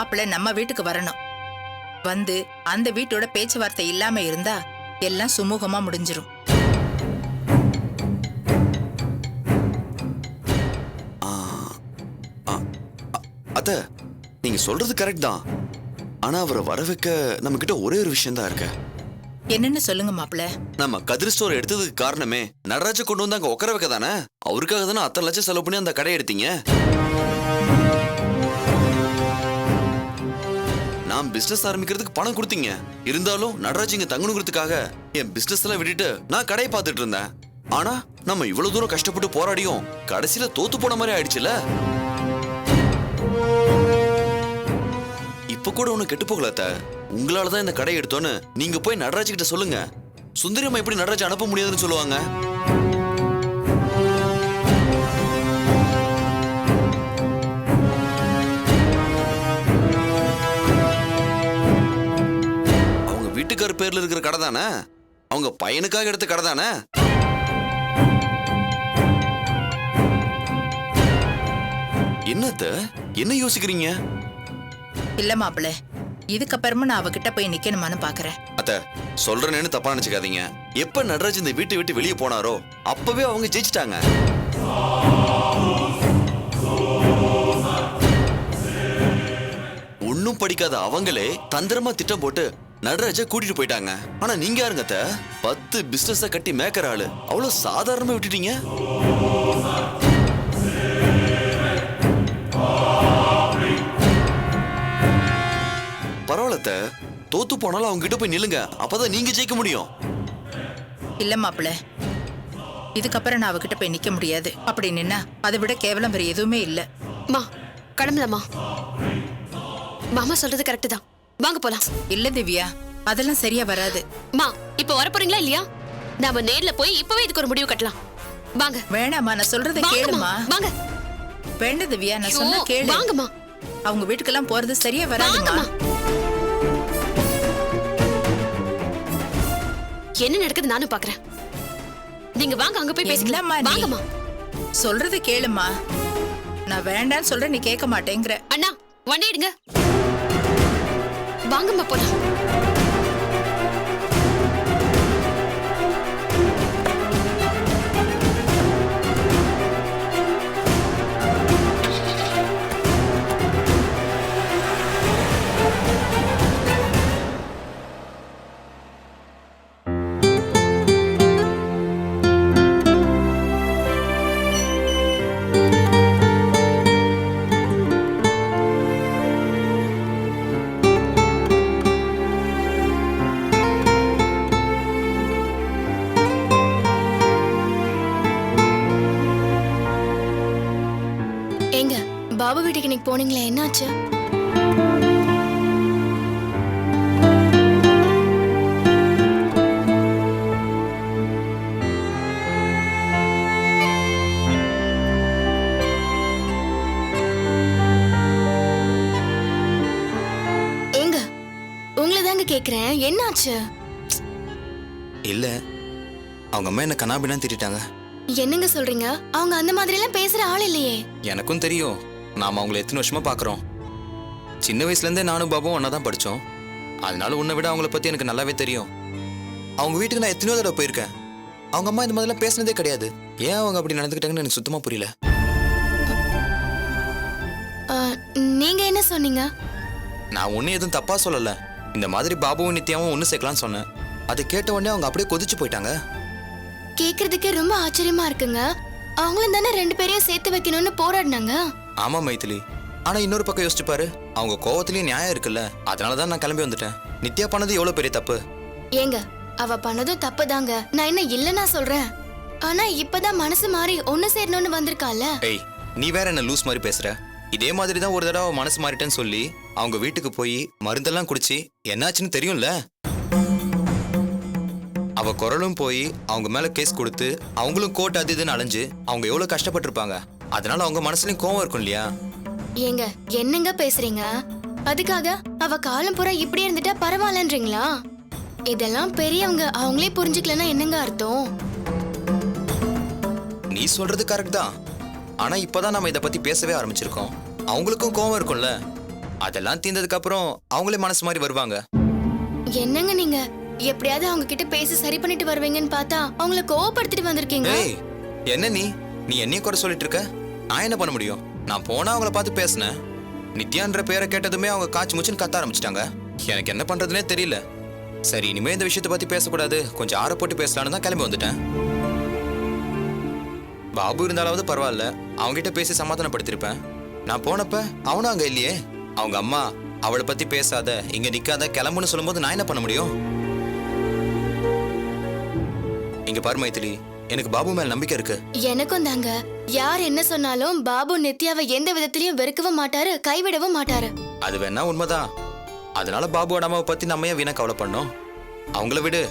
மாப்பிள்ளை நம்ம வீட்டுக்கு வரணும். வந்து அந்த வீட்டோட பேச்சுவார்த்தை இல்லாம இருந்தா எல்லாம் சுமூகமா முடிஞ்சிரும். அத்த, நீங்க சொல்றது கரெக்ட் தான். ஆனா அவரை வர வைக்க நம்ம கிட்ட ஒரே ஒரு விஷயம் தான் இருக்கு. என்னன்னு சொல்லுங்க மாப்பிள்ள. நம்ம கதிர் ஸ்டோர் எடுத்ததுக்கு காரணமே நடராஜ கொண்டு வந்து அங்க உட்கார வைக்க தானே. அவருக்காக தானே அத்தனை லட்சம் செலவு பண்ணி அந்த கடை எடுத்தீங்க. நான் பிசினஸ் ஆரம்பிக்கிறதுக்கு பணம் கொடுத்தீங்க. இருந்தாலும் நடராஜ் இங்க தங்கணுங்கிறதுக்காக என் பிசினஸ் எல்லாம் விட்டுட்டு நான் கடையை பார்த்துட்டு இருந்தேன். ஆனா நம்ம இவ்வளவு தூரம் கஷ்டப்பட்டு போராடியும் கடைசியில தோத்து போன மாதிரி ஆயிடுச்சுல. இப்ப கூட ஒண்ணு கெட்டு போகல அத்த. உங்களாலதான் இந்த கடை எடுத்தோன்னு நீங்க போய் நடராஜ் கிட்ட சொல்லுங்க. சுந்தரியம்மா எப்படி நடராஜ் அனுப்ப முடியாதுன்னு சொல்லுவாங்க? அவங்க வீட்டுக்கார் பேர்ல இருக்கிற கடை தானே, அவங்க பையனுக்காக எடுத்த கடை தானே. என்னத்த என்ன யோசிக்கிறீங்க? இல்ல மாப்பிள்ள, இதுக்கப்புறமா நான் அவகிட்ட போய் நிக்கணுமான்னு பாக்குறேன். அத்த, சொல்றேன்னு தப்பா நினைச்சுக்காதீங்க. எப்ப நடராஜ் இந்த வீட்டை விட்டு வெளியே போனாரோ அப்பவே அவங்க ஜெயிச்சிட்டாங்க. ஒன்னும் படிக்காத அவங்களே தந்திரமா திட்டம் போட்டு நடராஜ கூட்டிட்டு போயிட்டாங்க. ஆனா நீங்க யாருங்க அத்த? 10 பிசினஸ் கட்டி மேக்கர் ஆளு அவ்வளவு சாதாரணமா விட்டுட்டீங்க. பரவாயில்ல, தோத்து போனாலும் அவங்க கிட்ட போய் நில்லுங்க. அப்பதான் நீங்க ஜெயிக்க முடியும். இல்ல மாப்பிள்ள, இதுக்கப்புறம் நான் அவகிட்ட போய் நிக்க முடியாது. அப்படி நின்னா அதை விட கேவலம் வேற எதுவுமே இல்ல. மா கடம்பலம்மா, மாமா சொல்றது கரெக்ட் தான். வாங்க போலாம். இல்ல திவ்யா, அதெல்லாம் சரியா வராது. மா இப்ப வர போறீங்களா இல்லையா? நாம நேர்ல போய் இப்பவே இதுக்கு ஒரு முடிவு கட்டலாம். வாங்க. வேணாமா, நான் சொல்றதை கேளுமா. வாங்க. வேண்டாம் திவ்யா, நான் சொன்னா கேளு. வாங்கம்மா. அவங்க வீட்டுக்கெல்லாம் போறது சரியா வராதுமா. என்ன நடக்குது நானும் பாக்குறேன். நீங்க வாங்க, அங்க போய் பேசலாம். வாங்கம்மா. சொல்றது கேளுமா. நான் வேண்டான்னு சொல்றேன், நீ கேட்க மாட்டேங்கிற. அண்ணா வண்டி எடுங்க. வாங்கம்மா போலாம். பாபு வீட்டுக்கு இன்னைக்கு போனீங்களே, என்னாச்சு? ஏங்க உங்களை தாங்க கேக்குறேன், என்னாச்சு? இல்ல, அவங்க அம்மா என்ன கண்ணாபின்னா திட்டாங்க. என்னங்க சொல்றீங்க? அவங்க அந்த மாதிரி எல்லாம் பேசுற ஆள் இல்லையே. எனக்கும் தெரியும். நாம அவங்களை எத்தனை வருஷமா பாக்குறோம். சின்ன வயசுல இருந்தே நானும் பாபும் ஒன்னா தான் படிச்சோம். அதனால உன்னை விட அவங்கள பத்தி எனக்கு நல்லாவே தெரியும். அவங்க வீட்டுக்கு நான் எத்தனையோ தடவை போயிருக்கேன். அவங்க அம்மா இந்த மாதிரிலாம் பேசினதே கிடையாது. ஏன் அவங்க அப்படி நடந்துக்கிட்டாங்கன்னு எனக்கு சுத்தமா புரியல. நீங்க என்ன சொன்னீங்க? நான் ஒன்னும் எதுவும் தப்பா சொல்லல. இந்த மாதிரி பாபுவும் நித்யாவும் ஒன்னு சேர்க்கலாம்னு சொன்னேன். அதை கேட்ட உடனே அவங்க அப்படியே கொதிச்சு போயிட்டாங்க. கேக்குறதுக்கே ரொம்ப ஆச்சரியமா இருக்குங்க. அவங்களும் தானே 2 பேரையும் சேர்த்து வைக்கணும்னு போராடினாங்க. ஆமா மைதிலி, ஆனா இன்னொரு பக்கம் யோசிச்சு பாரு. அவங்க கோவத்திலயும் நியாயம் இருக்குல்ல. அதனாலதான் நான் கிளம்பி வந்துட்டேன். நித்யா பண்ணது எவ்வளவு பெரிய தப்பு. ஏங்க அவ பண்ணதும் தப்பு தாங்க. நான் என்ன இல்லைன்னா சொல்றேன். ஆனா இப்பதான் மனசு மாறி ஒண்ணு சேரணும்னு வந்திருக்கால. ஏய், நீ வேற என்ன லூஸ் மாதிரி பேசுற. இதே மாதிரி தான் ஒரு தடவை மனசு மாறிட்டேன்னு சொல்லி அவங்க வீட்டுக்கு போய் மருந்தெல்லாம் குடிச்சு என்னாச்சுன்னு தெரியும்ல. அவ குரலும் போய் அவங்க மேல கேஸ் கொடுத்து அவங்களும் கோர்ட் அது இதுன்னு அலைஞ்சு அவங்க எவ்வளவு கஷ்டப்பட்டிருப்பாங்க. அதனால அவங்க மனசுலயும் கோவம் இருக்கும் இல்லையா? ஏங்க என்னங்க பேசுறீங்க? அதுக்காக அவ காலம் பூரா இப்படி இருந்துட்டா பரவாயில்லன்றீங்களா? இதெல்லாம் பெரியவங்க அவங்களே புரிஞ்சுக்கலன்னா என்னங்க அர்த்தம்? நீ சொல்றது கரெக்ட் தான். ஆனா இப்பதான் நம்ம இத பத்தி பேசவே ஆரம்பிச்சிருக்கோம். அவங்களுக்கும் கோவம் இருக்கும்ல. அதெல்லாம் தீர்ந்ததுக்கு அப்புறம் அவங்களே மனசு மாதிரி வருவாங்க. என்னங்க நீங்க எப்படியாவது அவங்க கிட்ட பேசி சரி பண்ணிட்டு வருவீங்கன்னு பார்த்தா அவங்கள கோவப்படுத்திட்டு வந்திருக்கீங்க. ஏய், என்ன நீ என்னைய குறை சொல்லிட்டு இருக்க? நான் என்ன பண்ண முடியும்? நான் போனா அவங்கள பார்த்து பேசினேன். நித்யான்ற பேரை கேட்டதுமே அவங்க காய்ச்சி முச்சுன்னு கத்த ஆரம்பிச்சிட்டாங்க. எனக்கு என்ன பண்றதுனே தெரியல. சரி, இனிமே இந்த விஷயத்தை பத்தி பேசக்கூடாது, கொஞ்சம் ஆற போட்டு பேசலான்னு தான் கிளம்பி வந்துட்டேன். பாபு இருந்தாலாவது பரவாயில்ல, அவங்ககிட்ட பேசி சமாதானப்படுத்திருப்பேன். நான் போனப்ப அவனும் அங்க இல்லையே. அவங்க அம்மா அவளை பத்தி பேசாத, இங்க நிக்காத, கிளம்புன்னு சொல்லும்போது நான் என்ன பண்ண முடியும்? இங்க பாரு மைத்திலி, எனக்கு பாபு மேல நம்பிக்கை இருக்கு. எனக்கும் தாங்க. யார் என்ன சொன்னாலும் பாபு நித்யாவை எந்த விதத்திலயும் வெறுக்கவும் மாட்டாரு, கைவிடவும் மாட்டாரு. அது வேணா உண்மைதான். அதனால பாபுவோட அம்மாவை பத்தி நம்ம ஏன் வீணா கவலை பண்ணோம்? அவங்கள விடு.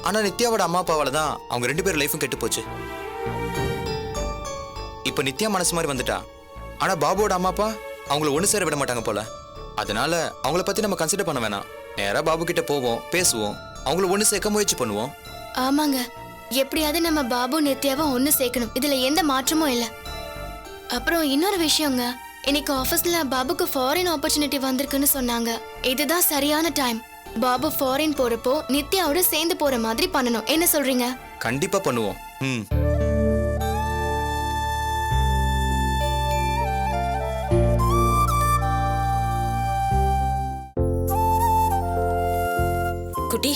ஆனா நித்யாவோட அம்மா அப்பாவால தான் அவங்க 2 பேர் லைஃபும் கெட்டு போச்சு. இப்ப நித்யா மனசு மாதிரி வந்துட்டா. ஆனா பாபுவோட அம்மா அப்பா அவங்கள ஒண்ணு சேர விட மாட்டாங்க போல. அதனால அவங்கள பத்தி நம்ம கன்சிடர் பண்ண வேணாம். நேரா பாபு கிட்ட போவோம், பேசுவோம், அவங்கள ஒண்ணு சேர்க்க முயற்சி பண்ணுவோம். ஆமாங்க, எப்படியாவது நம்ம பாபு நித்யாவை ஒண்ணு சேர்க்கணும். இதுல எந்த மாற்றமும் இல்ல. அப்புறம் இன்னொரு விஷயங்க, இன்னைக்கு ஆபீஸ்ல பாபுக்கு ஃபாரின் ஆப்பர்ச்சுனிட்டி வந்திருக்குன்னு சொன்னாங்க. இதுதான் சரியான டைம். பாபு ஃபாரின் போறப்போ நித்யாவோட சேர்ந்து போற மாதிரி பண்ணணும். என்ன சொல்றீங்க? கண்டிப்பா பண்ணுவோம். குட்டி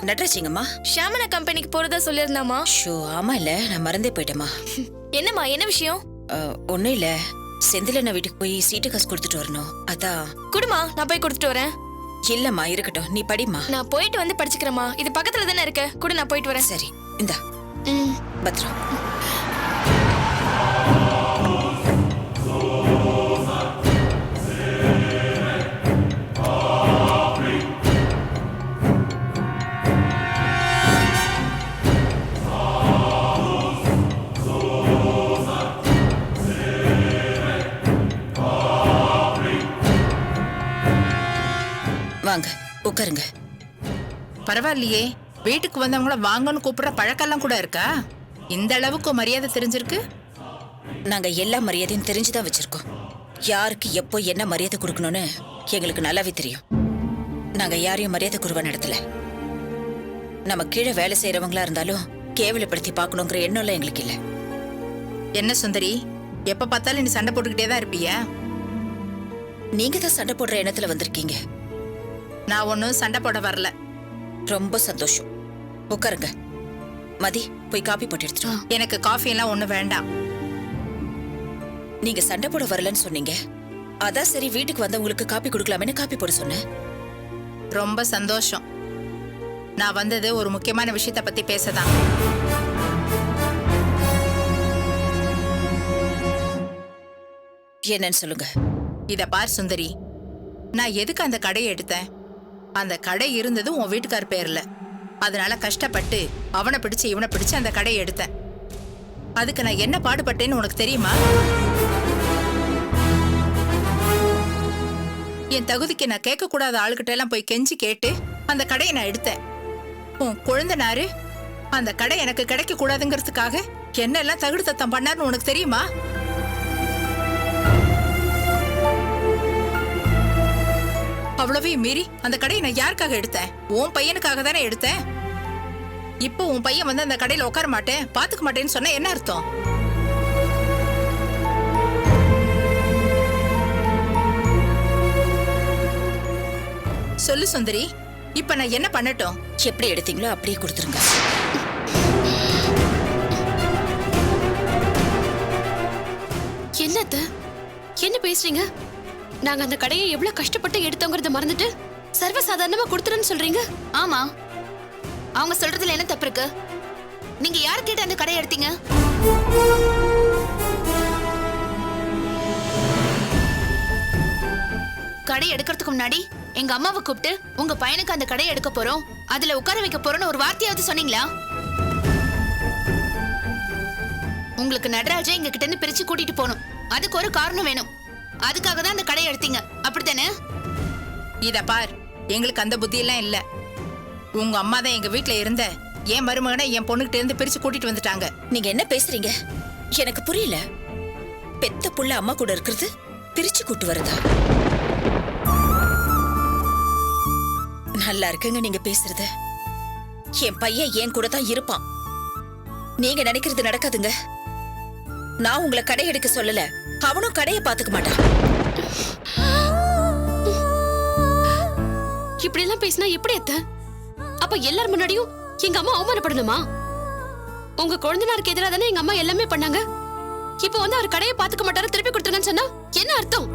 நட்ராஜிங்கம்மா ஷாமனா கம்பெனிக்கு போறதா சொல்லிருந்தாமா? ஷோ ஆமா இல்ல, நான் மறந்தே போயிட்டேம்மா. என்னம்மா, என்ன விஷயம்? ஒன்னும் இல்ல, செந்தில நான் வீட்டுக்கு போய் சீட்டு காசு கொடுத்துட்டு வரணும். அதான். குடுமா, நான் போய் கொடுத்துட்டு வரேன். இல்லம்மா இருக்கட்டும், நீ படிமா. நான் போயிட்டு வந்து படிச்சுக்கிறேம்மா. இது பக்கத்துல தானே இருக்க, கூட நான் போயிட்டு வரேன். சரி, இந்தா பத்ரம். வாங்க உட்காருங்க. பரவாயில்லையே, வீட்டுக்கு வந்தவங்கள வாங்கன்னு கூப்பிடுற பழக்கெல்லாம் கூட இருக்கா? இந்த அளவுக்கு மரியாதை தெரிஞ்சிருக்கு. நாங்க எல்லா மரியாதையும் தெரிஞ்சுதான் வச்சிருக்கோம். யாருக்கு எப்போ என்ன மரியாதை கொடுக்கணும்னு எங்களுக்கு நல்லாவே தெரியும். நாங்க யாரையும் மரியாதை குறைவா நடத்தல. நம்ம கீழே வேலை செய்யறவங்களா இருந்தாலும் கேவலப்படுத்தி பார்க்கணுங்கிற எண்ணம்லாம் எங்களுக்கு இல்ல. என்ன சுந்தரி, எப்ப பார்த்தாலும் நீ சண்டை போட்டுக்கிட்டே தான் இருப்பியா? நீங்க தான் சண்டை போடுற எண்ணத்துல வந்திருக்கீங்க. நான் ஒன்னும் சண்டை போட வரல. ரொம்ப சந்தோஷம். உட்காருங்க. மதி, போய் காபி போட்டு எடுத்துட்டு வா. எனக்கு காஃபி எல்லாம் ஒண்ணு வேண்டாம். நீங்க சண்டை போட வரலன்னு சொன்னீங்க. அதான் சரி, வீட்டுக்கு வந்தவங்களுக்கு காபி கொடுக்கலாமேன்னு காபி போட சொன்னேன். ரொம்ப சந்தோஷம். நான் வந்தது ஒரு முக்கியமான விஷயத்த பத்தி பேசதான். என்னன்னு சொல்லுங்க. இத பார் சுந்தரி, நான் எதுக்கு அந்த கடையை எடுத்தேன்? அந்த கடை இருந்தது உன் வீட்டுக்கார் பேர்ல. அதனால கஷ்டப்பட்டு அவனை பிடிச்சு இவனை பிடிச்சு அந்த கடையை எடுத்தேன். அதுக்கு நான் என்ன பாடுபட்டேன்னு உனக்கு தெரியுமா? என் தகுதிக்கு நான் கேட்க கூடாத ஆளுகிட்ட எல்லாம் போய் கெஞ்சி கேட்டு அந்த கடையை நான் எடுத்தேன். உன் குழந்தைனாரு அந்த கடை எனக்கு கிடைக்க கூடாதுங்கிறதுக்காக என்னெல்லாம் தகுடு தத்தம் பண்ணாருன்னு உனக்கு தெரியுமா? அவ்வளவையும் மீறி அந்த கடையை நான் யாருக்காக எடுத்தேன்? உன் பையனுக்காக தானே எடுத்தேன். இப்போ உன் பையன் வந்து அந்த கடையில உட்கார மாட்டேன், பாத்துக்க மாட்டேன்னு சொன்னா என்ன அர்த்தம்? சொல்லு சுந்தரி, இப்ப நான் என்ன பண்ணட்டும்? எப்படி எடுத்தீங்களோ அப்படியே கொடுத்துருங்க. என்னது என்ன பேசுறீங்க? நாங்க அந்த கடையை எவ்வளவு கஷ்டப்பட்டு எடுத்தோங்கிறத மறந்துட்டு சர்வசாதாரணமா கொடுத்துருன்னு சொல்றீங்க? ஆமா, அவங்க சொல்றதுல என்ன தப்பு இருக்கு? நீங்க யார் கேட்டு அந்த கடையை எடுத்தீங்க? கடை எடுக்கிறதுக்கு முன்னாடி எங்க அம்மாவை கூப்பிட்டு உங்க பையனுக்கு அந்த கடையை எடுக்க போறோம், அதுல உட்கார வைக்க போறோம்னு ஒரு வார்த்தையாவது சொன்னீங்களா? உங்களுக்கு நடராஜை எங்க கிட்ட இருந்து பிரிச்சு கூட்டிட்டு போகணும். அதுக்கு ஒரு காரணம் வேணும். அதுக்காக தான் அந்த கடையை எடுத்தீங்க, அப்படித்தானே? இத பார், எங்களுக்கு அந்த புத்தி எல்லாம் இல்ல. உங்க அம்மா தான் எங்க வீட்டுல இருந்த என் மருமகனை என் பொண்ணுகிட்ட இருந்து பிரிச்சு கூட்டிட்டு வந்துட்டாங்க. நீங்க என்ன பேசுறீங்க? எனக்கு புரியல. பெத்த புள்ள அம்மா கூட இருக்கிறது பிரிச்சு கூட்டு வருதா? நல்லா இருக்குங்க நீங்க பேசுறது. என் பையன் என் கூட தான் இருப்பான். நீங்க நினைக்கிறது நடக்காதுங்க. நான் உங்களை கடை எடுக்க சொல்லல, அவனும் கடையை பாத்துக்க மாட்டான். இப்படி எல்லாம் பேசினா எப்படி அத்தை? அப்ப எல்லார் முன்னாடியும் எங்க அம்மா அவமானப்படணுமா? உங்க குழந்தைனாருக்கு எதிராக தானே எங்க அம்மா எல்லாமே பண்ணாங்க. இப்ப வந்து அவர் கடையை பாத்துக்க மாட்டாரு, திருப்பி கொடுத்துருங்கன்னு சொன்னா என்ன அர்த்தம்?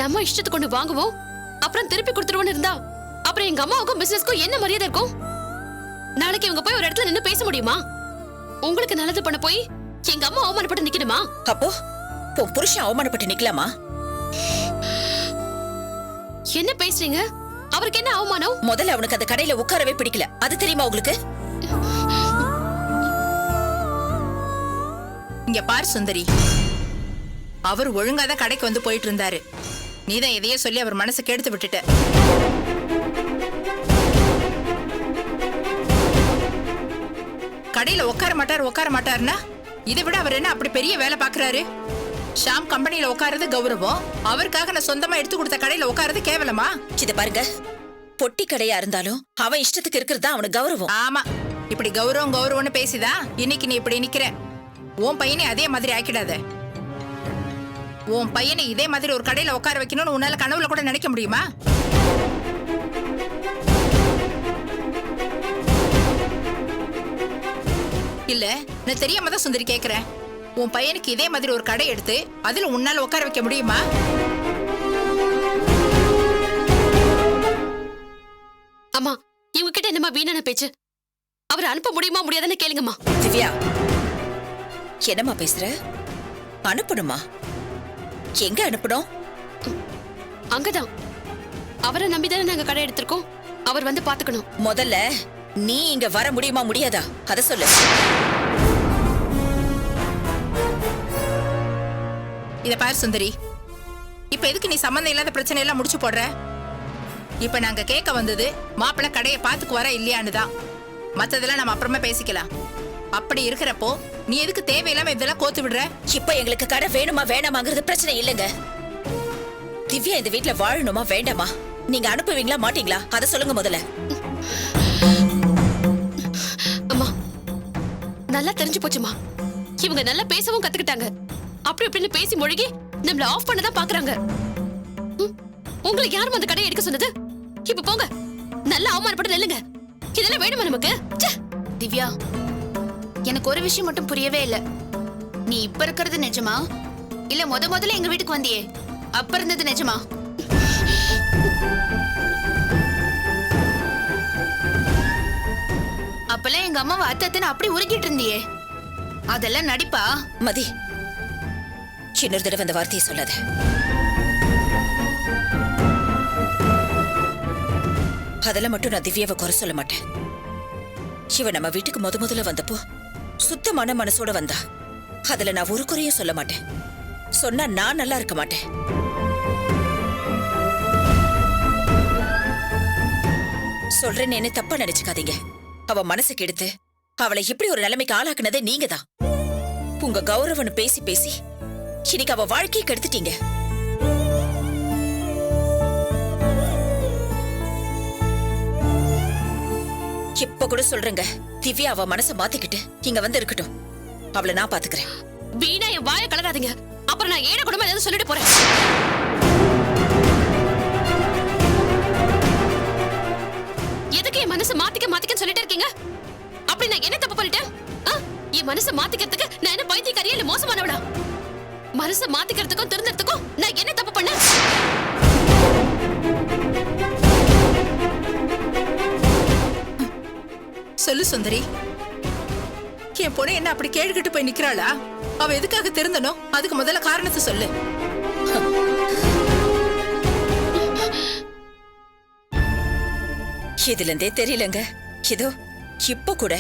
நம்ம இஷ்டத்துக்கு கொண்டு வாங்குவோம், அப்புறம் திருப்பி கொடுத்துருவோம்னு இருந்தா அப்புறம் எங்க அம்மாவுக்கும் பிசினஸ்க்கும் என்ன மரியாதை இருக்கும்? நாளைக்கு இவங்க போய் ஒரு இடத்துல நின்னு பேச முடியுமா? உங்களுக்கு நல்லது பண்ண போய் எங்க அம்மா அவமானப்பட்டு நிக்கணுமா? அப்போ உன் புருஷன் அவமானப்பட்டு நிக்கலாமா? என்ன பேசுறீங்க? அவருக்கு என்ன அவமானம்? முதல்ல அவனுக்கு அந்த கடையில உட்காரவே பிடிக்கல, அது தெரியுமா உங்களுக்கு? இங்க பார் சுந்தரி, அவர் ஒழுங்காதான் கடைக்கு வந்து போயிட்டு இருந்தாரு. நீதான் எதையோ சொல்லி அவர் மனசை கெடுத்து விட்டுட்ட. கடையில உட்கார மாட்டாருன்னா இதை விட அவர் என்ன அப்படி பெரிய வேலை பாக்குறாரு? ஷாம் கம்பெனில உட்கார்றது கௌரவம், அவருக்காக நான் சொந்தமா எடுத்து கொடுத்த கடையில உட்கார்றது கேவலமா? இத பாருங்க, பொட்டி கடையா இருந்தாலும் அவன் இஷ்டத்துக்கு இருக்கிறதா அவனுக்கு கௌரவம். ஆமா, இப்படி கௌரவம்னு பேசிதான் இன்னைக்கு நீ இப்படி நிக்கிற. உன் பையனை அதே மாதிரி ஆக்கிடாத. உன் பையனை இதே மாதிரி ஒரு கடையில உட்கார வைக்கணும்னு உன்னால கனவுல கூட நினைக்க முடியுமா? இல்ல, நான் தெரியாம தான் சுந்தரி கேக்குறேன். உன் பையனுக்கு இதே மாதிரி ஒரு கடை எடுத்து அதுல உன்னால உட்கார வைக்க முடியுமா? அம்மா, இவங்க கிட்ட என்னமா வீணான பேச்சு? அவரை அனுப்ப முடியுமா முடியாதுன்னு கேளுங்கம்மா. திவ்யா, என்னம்மா பேசுற? அனுப்பணுமா? எங்க அனுப்பணும்? அங்கதான். அவரை நம்பிதானே நாங்க கடை எடுத்திருக்கோம். அவர் வந்து பாத்துக்கணும். முதல்ல நீ இங்க வர முடியுமா முடியாதா அத சொல்லு. இத பாரு சுந்தரி, இப்ப எதுக்கு நீ சம்பந்தம் இல்லாத பிரச்சனை எல்லாம் முடிச்சு போடுற? இப்ப நாங்க கேட்க வந்தது மாப்பிள்ளை கடையை பாத்துக்கு வர இல்லையான்னு தான். மத்ததெல்லாம் நம்ம அப்புறமா பேசிக்கலாம். அப்படி இருக்கிறப்போ நீ எதுக்கு தேவையில்லாம இதெல்லாம் கோத்து விடுற? இப்ப எங்களுக்கு கடை வேணுமா வேணாமாங்கிறது பிரச்சனை இல்லைங்க. திவ்யா இந்த வீட்ல வாழணுமா வேண்டாமா? நீங்க அனுப்புவீங்களா மாட்டீங்களா அத சொல்லுங்க முதல்ல. அம்மா, நல்லா தெரிஞ்சு போச்சுமா. இவங்க நல்லா பேசவும் கத்துக்கிட்டாங்க. அப்படி இப்படின்னு பேசி மொழிகி நம்மள ஆஃப் பண்ணதான் பாக்குறாங்க. உங்களுக்கு யாரும் அந்த கடையை எடுக்க சொன்னது? இப்ப போங்க, நல்லா அவமானப்பட்டு நெல்லுங்க. இதெல்லாம் வேணுமா நமக்கு? திவ்யா, எனக்கு ஒரு விஷயம் மட்டும் புரியவே இல்ல. நீ இப்ப இருக்கிறது நிஜமா இல்ல முதல்ல எங்க வீட்டுக்கு வந்தியே அப்ப இருந்தது நிஜமா? அப்பெல்லாம் எங்க அம்மாவை அத்தன்னு அப்படி உருகிட்டு இருந்தியே, அதெல்லாம் நடிப்பா? மதி, இன்னொரு தடவை அந்த வார்த்தையை சொல்லாத. அதெல்லாம் மட்டும் நான் திவ்யாவை குறை சொல்ல மாட்டேன். இவ நம்ம வீட்டுக்கு முதல்ல வந்தப்போ சுத்தமான மனசோட வந்தா. அதுல நான் ஒரு குறையும் சொல்ல மாட்டேன். சொன்னா நான் நல்லா இருக்க மாட்டேன். சொல்றேன்னு என்ன தப்பா நினைச்சுக்காதீங்க. அவ மனசுக்கு எடுத்து அவளை இப்படி ஒரு நிலைமைக்கு ஆளாக்குனதே நீங்க தான். உங்க கௌரவன் பேசி பேசி இன்னைக்கு அவ வாழ்க்கையை கெடுத்துட்டீங்க. இப்ப கூட சொல்றேங்க, திவ்யா அவ மனச மாத்திக்கிட்டு இங்க வந்து இருக்கட்டும். அவளை நான் பாத்துக்கிறேன். வீணா என் வாயை கலராதீங்க, அப்புறம் நான் ஏழை குடும்பம் ஏதாவது சொல்லிட்டு போறேன். எதுக்கு என் மனசை மாத்திக்க சொல்லிட்டே இருக்கீங்க? அப்படி நான் என்ன தப்பு பண்ணிட்டேன்? என் மனசை மாத்திக்கிறதுக்கு நான் என்ன பைத்தியக்காரியா இல்ல மோசமானவளா? மனசை மாத்திக்கிறதுக்கும் திருந்தறதுக்கும் நான் என்ன தப்பு பண்ணேன்? சொல்லு சுந்தரி, என் பொண்ணு என்ன அப்படி கேட்டுக்கிட்டு போய் நிக்கிறாளா? அவ எதுக்காக திருந்தணும்? அதுக்கு முதல்ல காரணத்தை சொல்லு. இதுல இருந்தே தெரியலங்க. இதோ இப்ப கூட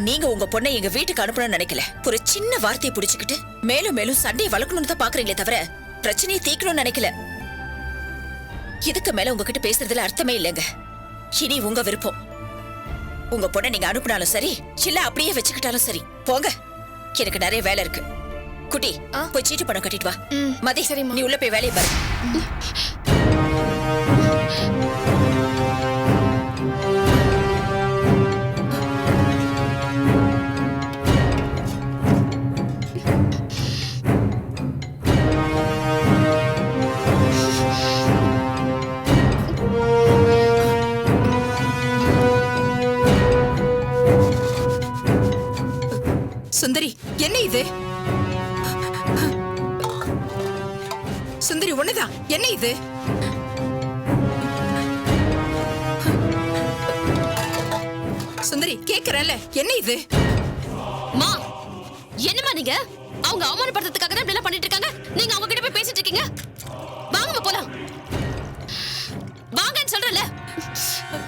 நீங்க உங்க பொண்ணை எங்க வீட்டுக்கு அனுப்பணும்னு நினைக்கல. ஒரு சின்ன வார்த்தையை புடிச்சுக்கிட்டு மேலும் மேலும் சண்டையை வளர்க்கணும்னு தான் பாக்குறீங்களே தவிர பிரச்சனையை தீக்கணும்னு நினைக்கல. இதுக்கு மேல உங்ககிட்ட பேசுறதுல அர்த்தமே இல்லைங்க. இனி உங்க விருப்பம். உங்க பொண்ணை நீங்க அனுப்பினாலும் சரி, இல்ல அப்படியே வச்சுக்கிட்டாலும் சரி, போங்க. எனக்கு நிறைய வேலை இருக்கு. குட்டி போய் சீட்டு பணம் கட்டிட்டு வா. ம், மதி சரிம்மா. நீ உள்ள போய் வேலையை பாரு. சுந்தரி என்ன இது? சுந்தரி ஒண்ணுதான், என்ன இது? சுந்தரி கேக்குறேன்ல, என்ன இது? மா என்னம்மா நீங்க? அவங்க அவமானப்படுத்துறதுக்காக தான் இப்படி எல்லாம் பண்ணிட்டு இருக்காங்க. நீங்க அவங்க கிட்ட போய் பேசிட்டு இருக்கீங்க. வாங்கம்மா போலாம். வாங்கன்னு சொல்றல.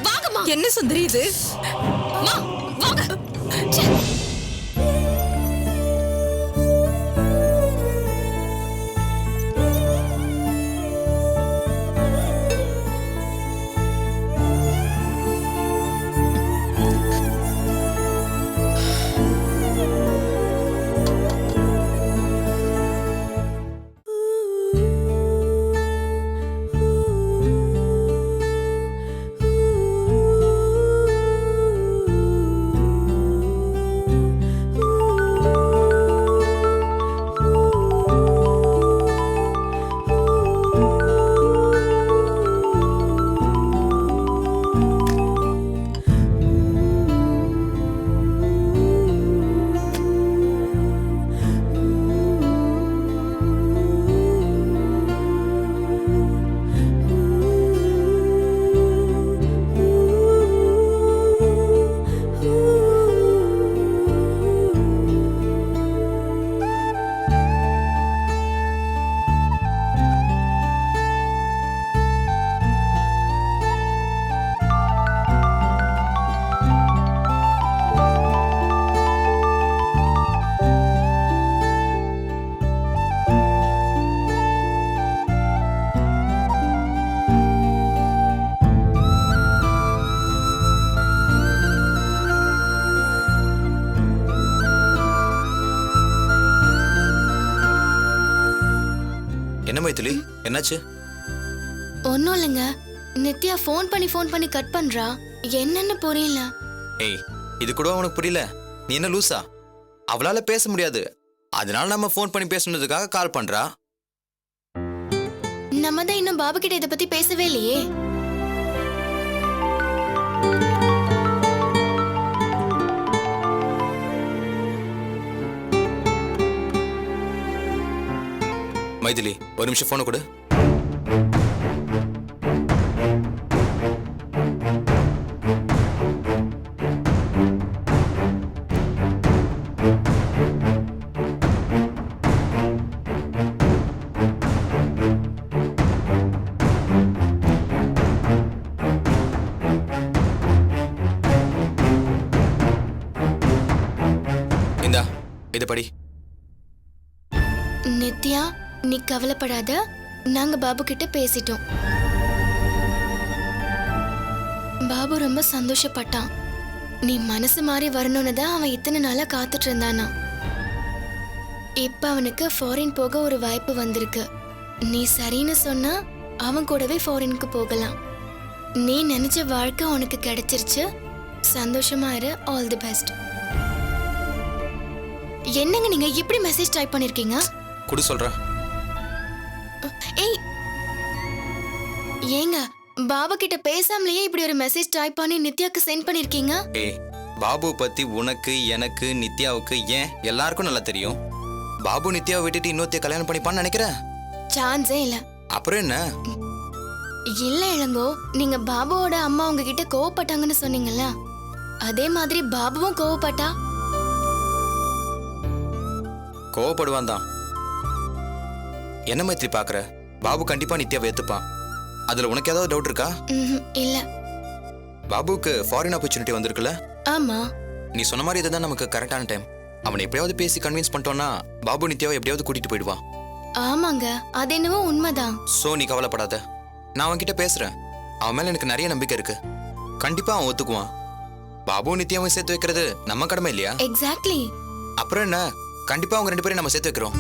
வாங்கம்மா. என்ன சுந்தரி இது? மா வாங்க. ச்சே. என்ன மைதிலி, என்னாச்சு? ஒன்றும் இல்லைங்க. நித்யா ஃபோன் பண்ணி கட் பண்றா. என்னன்னு புரியல. ஏய், இது கூட உனக்கு புரியல? நீ என்ன லூசா? அவளால பேச முடியாது, அதனால நம்ம ஃபோன் பண்ணி பேசணுன்றதுக்காக கால் பண்றா. நம்ம தான் இன்னும் பாபு கிட்ட இதை பத்தி பேசவே இல்லையே. மைதிலி, ஒரு நிமிஷம் போனை கொடு. இந்தா, இதை படி. நித்யா, நீ கவலைப்படாத. நாங்க பாபு கிட்ட பேசிட்டோம். பாபு ரொம்ப சந்தோஷப்பட்டான். நீ மனசு மாறி வரணும்னு தான் அவன் இத்தனை நாளா காத்துட்டு இருந்தானா. இப்ப அவனுக்கு ஃபாரின் போக ஒரு வாய்ப்பு வந்திருக்கு. நீ சரின்னு சொன்னா அவன் கூடவே ஃபாரினுக்கு போகலாம். நீ நினைச்ச வாழ்க்கை உனக்கு கிடைச்சிருச்சு. சந்தோஷமா இரு. All the best. என்னங்க நீங்க இப்படி மெசேஜ் டைப் பண்ணிருக்கீங்க? குடு சொல்றேன். ஏய், ஏங்க பாபா கிட்ட பேசாமலேயே இப்படி ஒரு மெசேஜ் டைப் பண்ணி நித்யாக்கு சென்ட் பண்ணிருக்கீங்க? ஏய், பாபு பத்தி உனக்கு, எனக்கு, நித்யாவுக்கு, ஏன் எல்லாருக்கும் நல்லா தெரியும். பாபு நித்யாவை விட்டுட்டு இன்னொருத்தைய கல்யாணம் பண்ணிப்பான்னு நினைக்கிறேன். சான்ஸே இல்ல. அப்புறம் என்ன? இல்ல இளங்கோ, நீங்க பாபுவோட அம்மா உங்ககிட்ட கோவப்பட்டாங்கன்னு சொன்னீங்கல்ல, அதே மாதிரி பாபுவும் கோவப்பட்டா? கோவப்படுவான் தான். என்ன மைத்திரி பாக்குற? பாபு கண்டிப்பா நித்யாவை ஏத்துப்பான். அதுல உனக்கு ஏதாவது டவுட் இருக்கா? இல்ல. பாபுக்கு ஃபாரின் ஆப்பர்ச்சுனிட்டி வந்திருக்குல்ல? ஆமா. நீ சொன்ன மாதிரி இதுதான் நமக்கு கரெக்டான டைம். அவனை எப்படியாவது பேசி கன்வின்ஸ் பண்ணிட்டோம்னா பாபு நித்யாவை எப்படியாவது கூட்டிட்டு போயிடுவான். ஆமாங்க, அது என்னவோ உண்மைதான். சோ நீ கவலைப்படாத, நான் அவன்கிட்ட பேசுறேன். அவன் மேல எனக்கு நிறைய நம்பிக்கை இருக்கு. கண்டிப்பா அவன் ஒத்துக்குவான். பாபு நித்யாவை சேர்த்து வைக்கிறது நம்ம கடமை இல்லையா? எக்ஸாக்ட்லி. அப்புறம் என்ன, கண்டிப்பா அவங்க 2 பேரையும் நம்ம சேர்த்து வைக்கிறோம்.